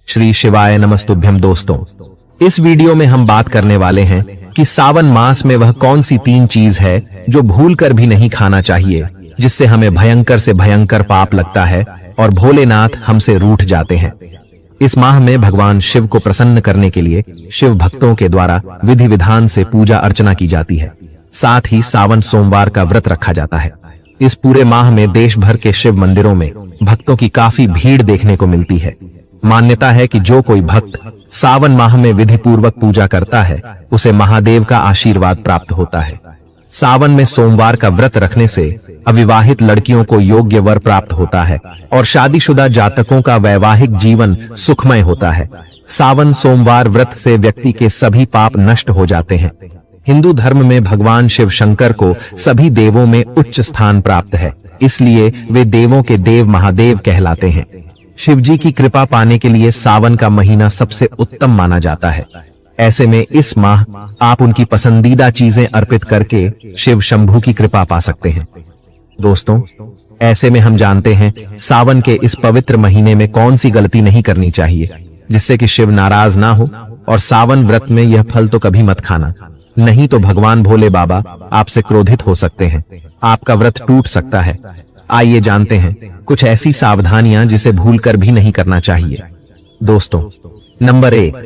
श्री शिवाय नमस्तुभ्यं। दोस्तों, इस वीडियो में हम बात करने वाले हैं कि सावन मास में वह कौन सी 3 चीज है जो भूलकर भी नहीं खाना चाहिए, जिससे हमें भयंकर से भयंकर पाप लगता है और भोलेनाथ हमसे रूठ जाते हैं। इस माह में भगवान शिव को प्रसन्न करने के लिए शिव भक्तों के द्वारा विधि विधान से पूजा अर्चना की जाती है। साथ ही सावन सोमवार का व्रत रखा जाता है। इस पूरे माह में देश भर के शिव मंदिरों में भक्तों की काफी भीड़ देखने को मिलती है। मान्यता है कि जो कोई भक्त सावन माह में विधि पूर्वक पूजा करता है, उसे महादेव का आशीर्वाद प्राप्त होता है। सावन में सोमवार का व्रत रखने से अविवाहित लड़कियों को योग्य वर प्राप्त होता है और शादीशुदा जातकों का वैवाहिक जीवन सुखमय होता है। सावन सोमवार व्रत से व्यक्ति के सभी पाप नष्ट हो जाते हैं। हिंदू धर्म में भगवान शिव शंकर को सभी देवों में उच्च स्थान प्राप्त है, इसलिए वे देवों के देव महादेव कहलाते हैं। शिव जी की कृपा पाने के लिए सावन का महीना सबसे उत्तम माना जाता है। ऐसे में इस माह आप उनकी पसंदीदा चीजें अर्पित करके शिव शंभू की कृपा पा सकते हैं। दोस्तों, ऐसे में हम जानते हैं सावन के इस पवित्र महीने में कौन सी गलती नहीं करनी चाहिए जिससे कि शिव नाराज ना हो। और सावन व्रत में यह फल तो कभी मत खाना, नहीं तो भगवान भोले बाबा आपसे क्रोधित हो सकते हैं, आपका व्रत टूट सकता है। आइए जानते हैं कुछ ऐसी सावधानियां जिसे भूलकर भी नहीं करना चाहिए। दोस्तों, नंबर 1,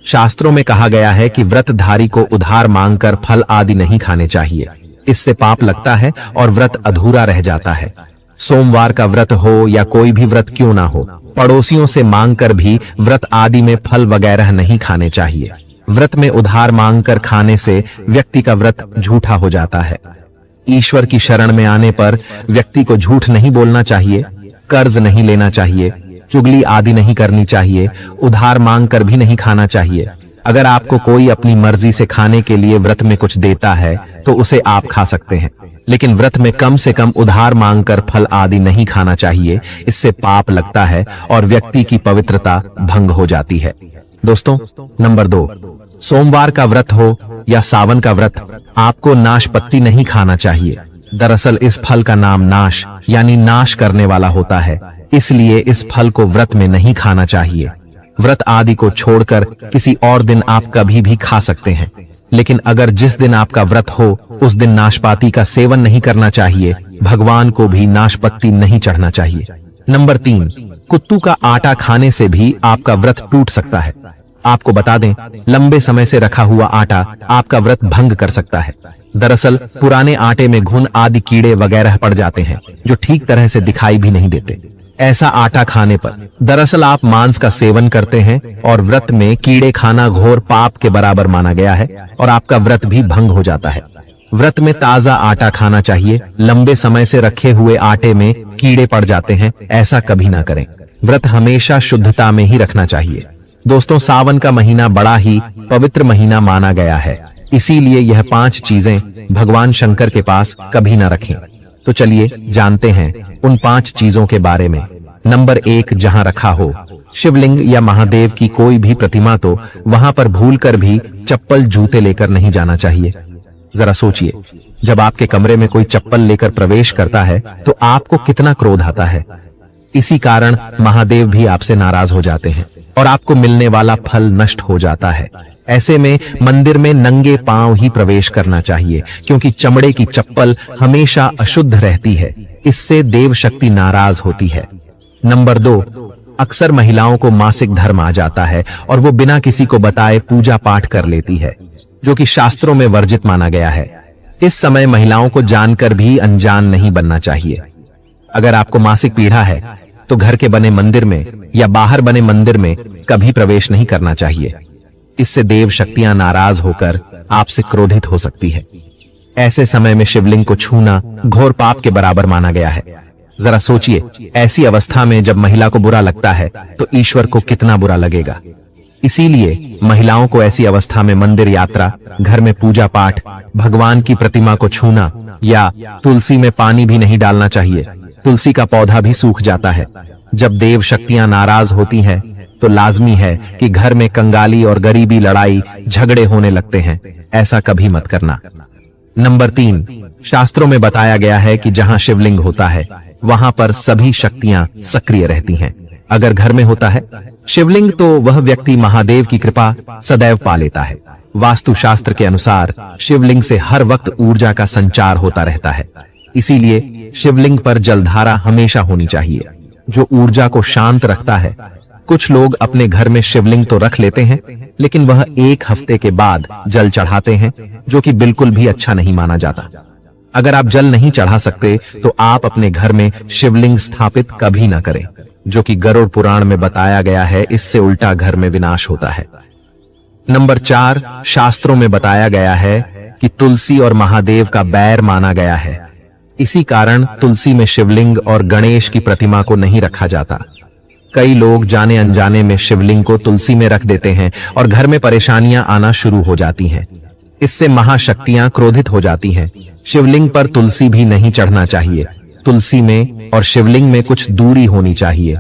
शास्त्रों में कहा गया है कि व्रतधारी को उधार मांगकर फल आदि नहीं खाने चाहिए। इससे पाप लगता है और व्रत अधूरा रह जाता है। सोमवार का व्रत हो या कोई भी व्रत क्यों ना हो, पड़ोसियों से मांगकर भी व्रत आदि में फल वगैरह नहीं खाने चाहिए। व्रत में उधार मांगकर खाने से व्यक्ति का व्रत झूठा हो जाता है। ईश्वर की शरण में आने पर व्यक्ति को झूठ नहीं बोलना चाहिए, कर्ज नहीं लेना चाहिए, चुगली आदि नहीं करनी चाहिए, उधार मांगकर भी नहीं खाना चाहिए। अगर आपको कोई अपनी मर्जी से खाने के लिए व्रत में कुछ देता है तो उसे आप खा सकते हैं, लेकिन व्रत में कम से कम उधार मांगकर फल आदि नहीं खाना चाहिए। इससे पाप लगता है और व्यक्ति की पवित्रता भंग हो जाती है। दोस्तों, नंबर 2, सोमवार का व्रत हो या सावन का व्रत, आपको नाशपत्ती नहीं खाना चाहिए। दरअसल इस फल का नाम नाश यानी नाश करने वाला होता है, इसलिए इस फल को व्रत में नहीं खाना चाहिए। व्रत आदि को छोड़कर किसी और दिन आप कभी भी खा सकते हैं, लेकिन अगर जिस दिन आपका व्रत हो उस दिन नाशपाती का सेवन नहीं करना चाहिए। भगवान को भी नाशपत्ती नहीं चढ़ना चाहिए। नंबर 3, कुत्तू का आटा खाने से भी आपका व्रत टूट सकता है। आपको बता दें, लंबे समय से रखा हुआ आटा आपका व्रत भंग कर सकता है। दरअसल पुराने आटे में घुन आदि कीड़े वगैरह पड़ जाते हैं जो ठीक तरह से दिखाई भी नहीं देते। ऐसा आटा खाने पर दरअसल आप मांस का सेवन करते हैं और व्रत में कीड़े खाना घोर पाप के बराबर माना गया है और आपका व्रत भी भंग हो जाता है। व्रत में ताजा आटा खाना चाहिए। लंबे समय से रखे हुए आटे में कीड़े पड़ जाते हैं, ऐसा कभी ना करें। व्रत हमेशा शुद्धता में ही रखना चाहिए। दोस्तों, सावन का महीना बड़ा ही पवित्र महीना माना गया है, इसीलिए यह 5 चीजें भगवान शंकर के पास कभी ना रखें। तो चलिए जानते हैं उन 5 चीजों के बारे में। नंबर 1, जहां रखा हो शिवलिंग या महादेव की कोई भी प्रतिमा तो वहां पर भूलकर भी चप्पल जूते लेकर नहीं जाना चाहिए। जरा सोचिए, जब आपके कमरे में कोई चप्पल लेकर प्रवेश करता है तो आपको कितना क्रोध आता है। इसी कारण महादेव भी आपसे नाराज हो जाते हैं और आपको मिलने वाला फल नष्ट हो जाता है। ऐसे में मंदिर में नंगे पांव ही प्रवेश करना चाहिए, क्योंकि चमड़े की चप्पल हमेशा अशुद्ध रहती है। इससे देव शक्ति नाराज होती है। नंबर 2, अक्सर महिलाओं को मासिक धर्म आ जाता है और वो बिना किसी को बताए पूजा पाठ कर लेती है, जो कि शास्त्रों में वर्जित माना गया है। इस समय महिलाओं को जानकर भी अनजान नहीं बनना चाहिए। अगर आपको मासिक पीड़ा है तो घर के बने मंदिर में या बाहर बने मंदिर में कभी प्रवेश नहीं करना चाहिए। इससे देव शक्तियां नाराज होकर आपसे क्रोधित हो सकती है। ऐसे समय में शिवलिंग को छूना घोर पाप के बराबर माना गया है। जरा सोचिए, ऐसी अवस्था में जब महिला को बुरा लगता है तो ईश्वर को कितना बुरा लगेगा। इसीलिए महिलाओं को ऐसी अवस्था में मंदिर यात्रा, घर में पूजा पाठ, भगवान की प्रतिमा को छूना या तुलसी में पानी भी नहीं डालना चाहिए। तुलसी का पौधा भी सूख जाता है। जब देव शक्तियां नाराज होती हैं तो लाजमी है कि घर में कंगाली और गरीबी, लड़ाई झगड़े होने लगते हैं। ऐसा कभी मत करना। नंबर 3, शास्त्रों में बताया गया है कि जहां शिवलिंग होता है वहां पर सभी शक्तियां सक्रिय रहती हैं। अगर घर में होता है शिवलिंग तो वह व्यक्ति महादेव की कृपा सदैव पा लेता है। वास्तुशास्त्र के अनुसार शिवलिंग से हर वक्त ऊर्जा का संचार होता रहता है, इसीलिए शिवलिंग पर जलधारा हमेशा होनी चाहिए, जो ऊर्जा को शांत रखता है। कुछ लोग अपने घर में शिवलिंग तो रख लेते हैं, लेकिन वह 1 हफ्ते के बाद जल चढ़ाते हैं, जो कि बिल्कुल भी अच्छा नहीं माना जाता। अगर आप जल नहीं चढ़ा सकते तो आप अपने घर में शिवलिंग स्थापित कभी ना करें, जो कि गरुड़ पुराण में बताया गया है। इससे उल्टा घर में विनाश होता है। नंबर 4, शास्त्रों में बताया गया है कि तुलसी और महादेव का बैर माना गया है। इसी कारण तुलसी में शिवलिंग और गणेश की प्रतिमा को नहीं रखा जाता। कई लोग जाने अनजाने में शिवलिंग को तुलसी में रख देते हैं और घर में परेशानियां आना शुरू हो जाती हैं। इससे महाशक्तियां क्रोधित हो जाती हैं। शिवलिंग पर तुलसी भी नहीं चढ़ना चाहिए। तुलसी में और शिवलिंग में कुछ दूरी होनी चाहिए।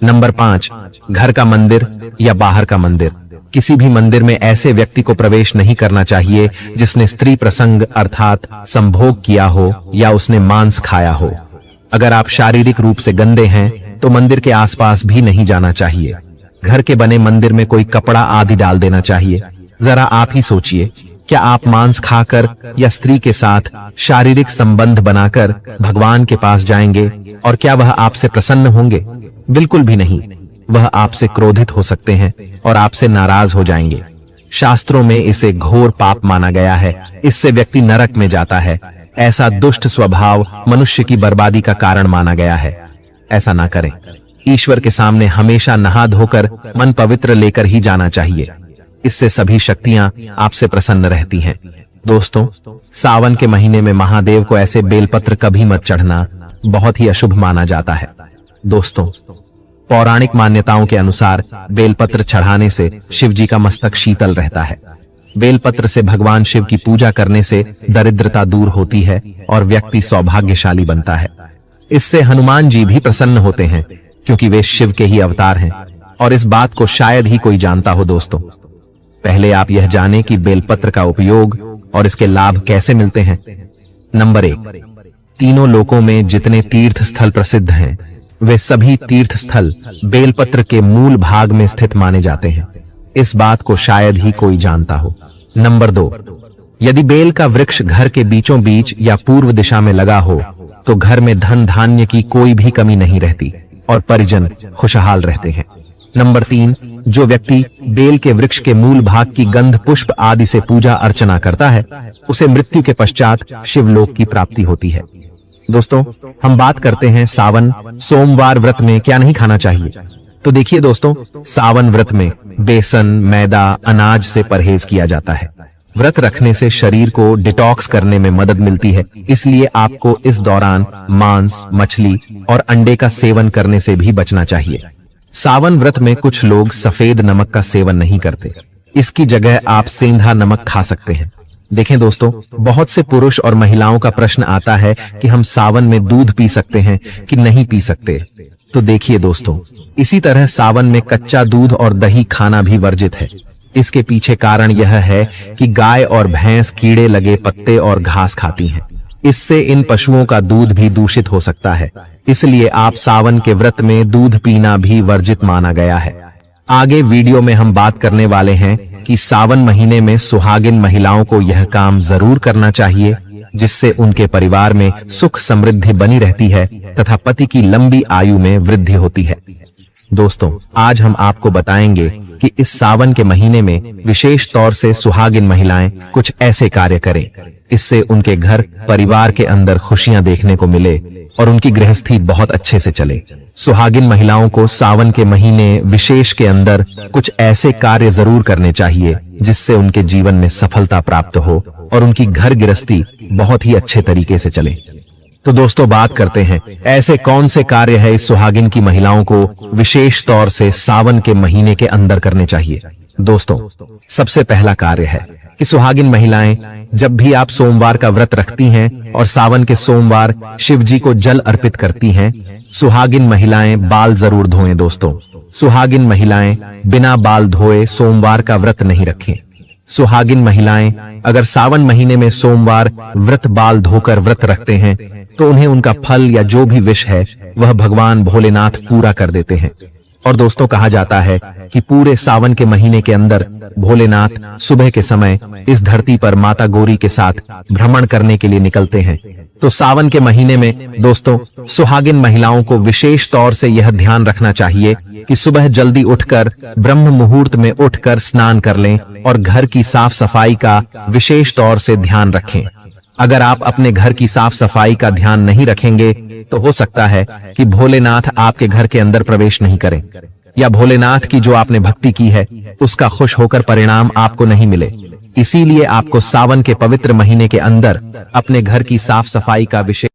नंबर 5, घर का मंदिर या बाहर का मंदिर। किसी भी मंदिर में ऐसे व्यक्ति को प्रवेश नहीं करना चाहिए जिसने स्त्री प्रसंग अर्थात संभोग किया हो या उसने मांस खाया हो। अगर आप शारीरिक रूप से गंदे हैं तो मंदिर के आसपास भी नहीं जाना चाहिए। घर के बने मंदिर में कोई कपड़ा आदि डाल देना चाहिए। जरा आप ही सोचिए, क्या आप मांस खाकर या स्त्री के साथ शारीरिक संबंध बनाकर भगवान के पास जाएंगे और क्या वह आपसे प्रसन्न होंगे? बिल्कुल भी नहीं। वह आपसे क्रोधित हो सकते हैं और आपसे नाराज हो जाएंगे। शास्त्रों में इसे घोर पाप माना गया है। इससे व्यक्ति नरक में जाता है। ऐसा दुष्ट स्वभाव मनुष्य की बर्बादी का कारण माना गया है। ऐसा ना करें। ईश्वर के सामने हमेशा नहा धोकर मन पवित्र लेकर ही जाना चाहिए। इससे सभी शक्तियां आपसे प्रसन्न रहती हैं। दोस्तों, सावन के महीने में महादेव को ऐसे बेलपत्र कभी मत चढ़ना, बहुत ही अशुभ माना जाता है। दोस्तों, पौराणिक मान्यताओं के अनुसार बेलपत्र चढ़ाने से शिव जी का मस्तक शीतल रहता है। बेलपत्र से भगवान शिव की पूजा करने से दरिद्रता दूर होती है और व्यक्ति सौभाग्यशाली बनता है। इससे हनुमान जी भी प्रसन्न होते हैं, क्योंकि वे शिव के ही अवतार हैं और इस बात को शायद ही कोई जानता हो। दोस्तों, पहले आप यह जानें कि बेलपत्र का उपयोग और इसके लाभ कैसे मिलते हैं। नंबर 1, तीनों लोकों में जितने तीर्थ स्थल प्रसिद्ध हैं, वे सभी तीर्थ स्थल बेलपत्र के मूल भाग में स्थित माने जाते हैं। इस बात को शायद ही कोई जानता हो। नंबर 2, यदि बेल का वृक्ष घर के बीचों बीच या पूर्व दिशा में लगा हो तो घर में धन धान्य की कोई भी कमी नहीं रहती और परिजन खुशहाल रहते हैं। नंबर 3, जो व्यक्ति बेल के वृक्ष के मूल भाग की गंध पुष्प आदि से पूजा अर्चना करता है, उसे मृत्यु के पश्चात शिवलोक की प्राप्ति होती है। दोस्तों, हम बात करते हैं सावन सोमवार व्रत में क्या नहीं खाना चाहिए। तो देखिए दोस्तों, सावन व्रत में बेसन, मैदा, अनाज से परहेज किया जाता है। व्रत रखने से शरीर को डिटॉक्स करने में मदद मिलती है, इसलिए आपको इस दौरान मांस, मछली और अंडे का सेवन करने से भी बचना चाहिए। सावन व्रत में कुछ लोग सफेद नमक का सेवन नहीं करते। इसकी जगह आप सेंधा नमक खा सकते हैं। देखें दोस्तों, बहुत से पुरुष और महिलाओं का प्रश्न आता है कि हम सावन में दूध पी सकते हैं कि नहीं पी सकते। तो देखिए दोस्तों, इसी तरह सावन में कच्चा दूध और दही खाना भी वर्जित है। इसके पीछे कारण यह है कि गाय और भैंस कीड़े लगे पत्ते और घास खाती हैं। इससे इन पशुओं का दूध भी दूषित हो सकता है। इसलिए आप सावन के व्रत में दूध पीना भी वर्जित माना गया है। आगे वीडियो में हम बात करने वाले हैं कि सावन महीने में सुहागिन महिलाओं को यह काम जरूर करना चाहिए, जिससे उनके परिवार में सुख समृद्धि बनी रहती है तथा पति की लंबी आयु में वृद्धि होती है। दोस्तों, आज हम आपको बताएंगे कि इस सावन के महीने में विशेष तौर से सुहागिन महिलाएं कुछ ऐसे कार्य करें, इससे उनके घर परिवार के अंदर खुशियां देखने को मिले और उनकी गृहस्थी बहुत अच्छे से चले। सुहागिन महिलाओं को सावन के महीने विशेष के अंदर कुछ ऐसे कार्य जरूर करने चाहिए जिससे उनके जीवन में सफलता प्राप्त हो और उनकी घर गृहस्थी बहुत ही अच्छे तरीके से चले। तो दोस्तों, बात करते हैं ऐसे कौन से कार्य है इस सुहागिन की महिलाओं को विशेष तौर से सावन के महीने के अंदर करने चाहिए। दोस्तों, सबसे पहला कार्य है कि सुहागिन महिलाएं जब भी आप सोमवार का व्रत रखती हैं और सावन के सोमवार शिव जी को जल अर्पित करती हैं, सुहागिन महिलाएं बाल जरूर धोएं। दोस्तों, सुहागिन महिलाएं बिना बाल धोए सोमवार का व्रत नहीं रखें। सुहागिन महिलाएं अगर सावन महीने में सोमवार व्रत बाल धोकर व्रत रखते हैं तो उन्हें उनका फल या जो भी विश है वह भगवान भोलेनाथ पूरा कर देते हैं। और दोस्तों कहा जाता है कि पूरे सावन के महीने के अंदर भोलेनाथ सुबह के समय इस धरती पर माता गौरी के साथ भ्रमण करने के लिए निकलते हैं। तो सावन के महीने में दोस्तों सुहागिन महिलाओं को विशेष तौर से यह ध्यान रखना चाहिए कि सुबह जल्दी उठकर ब्रह्म मुहूर्त में उठकर स्नान कर लें और घर की साफ सफाई का विशेष तौर से ध्यान रखें। अगर आप अपने घर की साफ सफाई का ध्यान नहीं रखेंगे तो हो सकता है कि भोलेनाथ आपके घर के अंदर प्रवेश नहीं करें, या भोलेनाथ की जो आपने भक्ति की है उसका खुश होकर परिणाम आपको नहीं मिले। इसीलिए आपको सावन के पवित्र महीने के अंदर अपने घर की साफ सफाई का विशेष